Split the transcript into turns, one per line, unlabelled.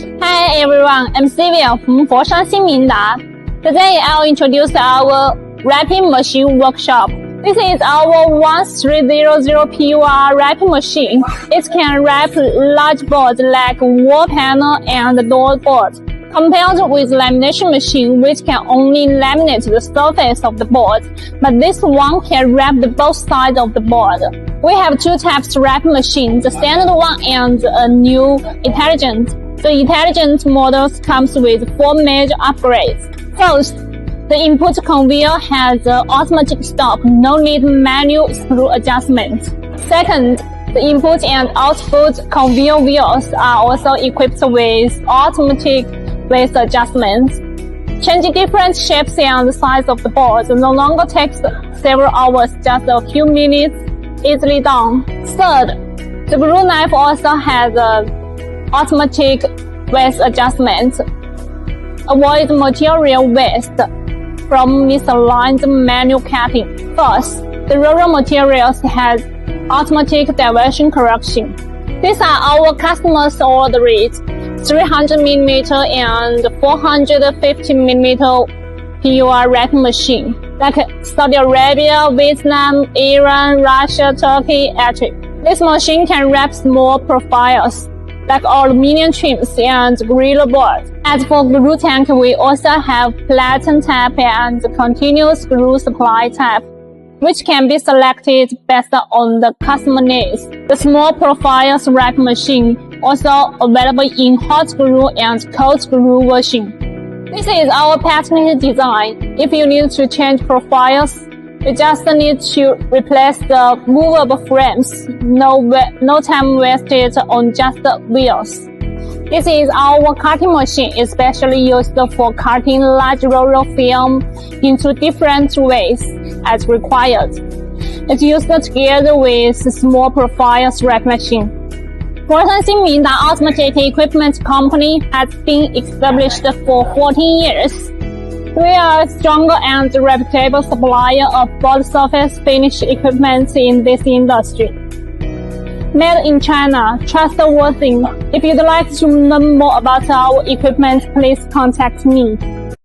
Hi everyone, I'm Sylvia from Foshan Xinmingda. Today I'll introduce our wrapping machine workshop. This is our 1300 PUR wrapping machine. It can wrap large boards like wall panel and door boards, compared with lamination machine which can only laminate the surface of the board, but this one can wrap both sides of the board. We have two types of wrapping machine, the standard one and a new intelligent. The intelligent models comes with 4 major upgrades. First, the input conveyor has an automatic stop, no need manual screw adjustment. Second, the input and output conveyor wheels are also equipped with automatic with adjustments. Changing different shapes and size of the boards no longer takes several hours, just a few minutes, easily done. Third, the glue knife also has an automatic with adjustment. Avoid material waste from misaligned manual cutting. First, the roller materials has automatic diversion correction. These are our customers' ordered 300mm and 450mm PUR wrapping machine, like Saudi Arabia, Vietnam, Iran, Russia, Turkey, etc. This machine can wrap small profiles, like aluminum trims and grille boards. As for glue tank, we also have platen type and continuous glue supply type, which can be selected based on the customer needs. The small profiles wrap machine also available in hot glue and cold glue version. This is our patented design. If you need to change profiles, you just need to replace the movable frames. No time wasted on just the wheels. This is our cutting machine, especially used for cutting large roller film into different ways as required. It's used together with small profiles wrap machine. Foshan Xinmingda Automatic Equipment Company has been established for 14 years. We are a strong and reputable supplier of board surface finish equipment in this industry. Made in China, trustworthy. If you'd like to learn more about our equipment, please contact me.